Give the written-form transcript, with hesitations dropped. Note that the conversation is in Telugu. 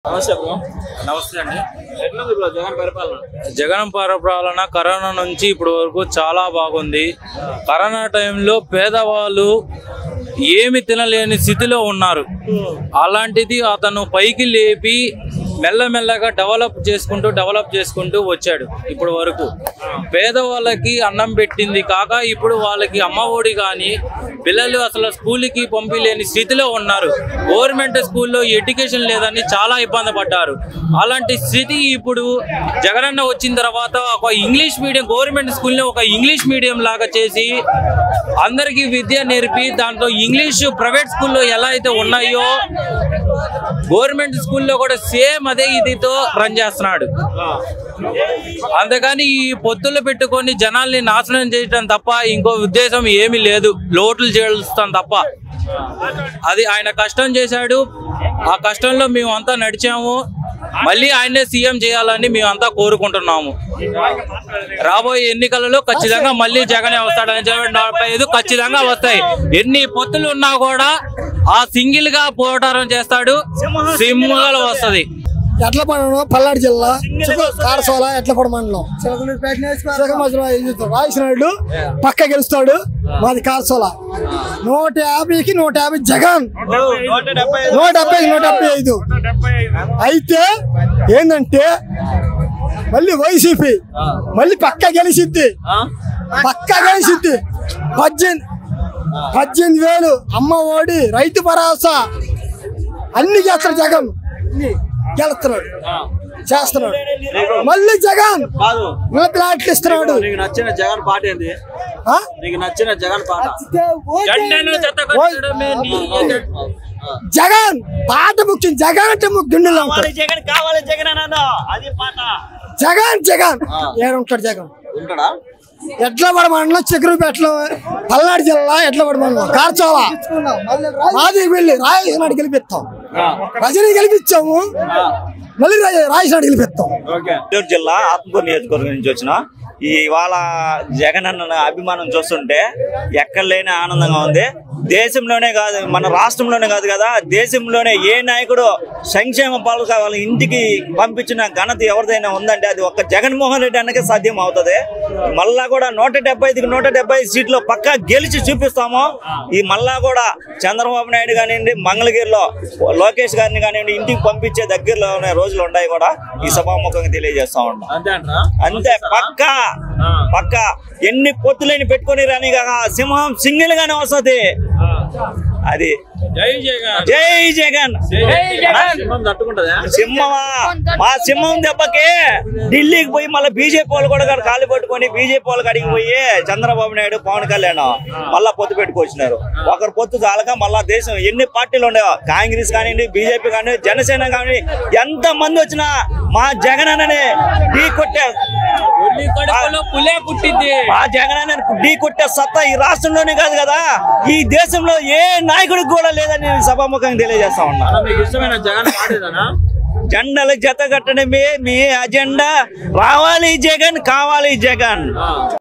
నమస్తే బ్రో. నమస్తే అండి. ఎట్లుంది బ్రో జగన్ పరిపాలన? జగన్ పరిపాలన కరోనా నుంచి ఇప్పటి వరకు చాలా బాగుంది. కరోనా టైంలో పేదవాళ్ళు ఏమి తినలేని స్థితిలో ఉన్నారు. అలాంటిది అతను పైకి లేపి మెల్లమెల్లగా డెవలప్ చేసుకుంటూ వచ్చాడు. ఇప్పుడు వరకు పేదవాళ్ళకి అన్నం పెట్టింది కాక ఇప్పుడు వాళ్ళకి అమ్మ ఒడి కానీ పిల్లలు అసలు స్కూల్కి పంపించలేని స్థితిలో ఉన్నారు. గవర్నమెంట్ స్కూల్లో ఎడ్యుకేషన్ లేదని చాలా ఇబ్బంది పడ్డారు. అలాంటి స్థితి ఇప్పుడు జగనన్న వచ్చిన తర్వాత ఒక ఇంగ్లీష్ మీడియం గవర్నమెంట్ స్కూల్ని ఒక ఇంగ్లీష్ మీడియం లాగా చేసి అందరికీ విద్య నేర్పి దాంట్లో ఇంగ్లీష్ ప్రైవేట్ స్కూల్లో ఎలా అయితే ఉన్నాయో గవర్నమెంట్ స్కూల్లో కూడా సేమ్ అదే ఇదితో రన్ చేస్తున్నాడు. అంతేగాని ఈ పొత్తులు పెట్టుకొని జనాల్ని నాశనం చేయడం తప్ప ఇంకో ఉద్దేశం ఏమీ లేదు. లోట్లు చేస్తాం తప్ప. అది ఆయన కష్టం చేశాడు. ఆ కష్టంలో మేము అంతా నడిచాము. మళ్ళీ ఆయనే సీఎం చేయాలని మేమంతా కోరుకుంటున్నాము. రాబోయే ఎన్నికలలో ఖచ్చితంగా మళ్ళీ జగనే వస్తాడని చెప్పి 45 ఖచ్చితంగా వస్తాయి. ఎన్ని పొత్తులు ఉన్నా కూడా ఆ సింగిల్ గా పోరాటం చేస్తాడు. సింహంగా వస్తుంది. ఎట్లపడను పల్నాడు జిల్లా కారసోల ఎట్లపడ మండలం రాజనాయుడు పక్క గెలుస్తాడు. మాది కారసోల 150కి 150 జగన్ 170 175. అయితే ఏంటంటే మళ్ళీ వైసీపీ మళ్ళీ పక్క గెలిచిద్ది. 18,000 అమ్మ ఒడి రైతు భరోసా అన్ని చేస్తాడు. జగన్ గెలుస్తున్నాడు చేస్తున్నాడు. మళ్ళీ జగన్ ప్లాట్లు ఇస్తున్నాడు. నీకు నచ్చిన జగన్ పాట ఏంది? నీకు నచ్చిన జగన్ పాట? జగన్ పాట ముఖ్యం. జగన్ అంటే గుండెలో జగన్ కావాలి. జగన్ అన్నా అది పాట. జగన్ ఏడుంటాడు. జగన్ ఉంటాడా? ఎట్లపడ మండలం చిగురుపేటలో పల్నాడు జిల్లా ఎట్లపడ మండలం కార్చోల మాది వెళ్ళి రాజనాడు గెలిపిస్తాం. రజనీ గెలిపించాము. మళ్ళీ రాజనాడు గెలిపిస్తాం. చిత్తూరు జిల్లా ఆత్మకూరు నియోజకవర్గం నుంచి వచ్చిన ఇవాళ జగన్ అన్న అభిమానం చూస్తుంటే ఎక్కడ లేని ఆనందంగా ఉంది. దేశంలోనే కాదు, మన రాష్ట్రంలోనే కాదు కదా, దేశంలోనే ఏ నాయకుడు సంక్షేమ పథకాలు వాళ్ళ ఇంటికి పంపించిన ఘనత ఎవరిదైనా ఉందంటే అది ఒక్క జగన్మోహన్ రెడ్డి అన్నకే సాధ్యం అవుతుంది. మళ్ళా కూడా 175కి 175 సీట్లు పక్కా గెలిచి చూపిస్తాము. ఈ మళ్ళా కూడా చంద్రబాబు నాయుడు కానివ్వండి, మంగళగిరిలో లోకేష్ గారిని కానివ్వండి ఇంటికి పంపించే దగ్గరలోనే రోజులు ఉంటాయి కూడా ఈ సభాముఖంగా తెలియజేస్తా ఉంటాం. అంతే పక్కా పక్కా. ఎన్ని పొత్తులేని పెట్టుకొని రాని సింహం సింగిల్ గానే వస్తుంది. అది జై జగన్. సింహమా మా సింహం దెబ్బకి ఢిల్లీకి పోయి మళ్ళీ బీజేపీ వాళ్ళు కూడా కాలు పట్టుకొని బీజేపీ వాళ్ళకి అడిగి పోయి చంద్రబాబు నాయుడు పవన్ కళ్యాణ్ మళ్ళా పొత్తు పెట్టుకొచ్చినారు. ఒకరు పొత్తు చాలక మళ్ళా దేశం ఎన్ని పార్టీలు ఉండేవా, కాంగ్రెస్ కానివ్వండి, బీజేపీ కానివ్వండి, జనసేన కానివ్వండి, ఎంత మంది వచ్చినా మా జగన్ అన్ననే ఢీ కొట్టే మా జగన్ అన్న ఢీ కొట్టే సత్తా ఈ రాష్ట్రంలోనే కాదు కదా, ఈ దేశంలో ఏ నాయకుడికి కూడా లేదని నేను సభాముఖంగా తెలియజేస్తా ఉన్నా. మీకు ఇష్టమైన జగన్ పాటేదనా? జెండలు జత కట్టడమే మీ అజెండా. రావాలి జగన్, కావాలి జగన్.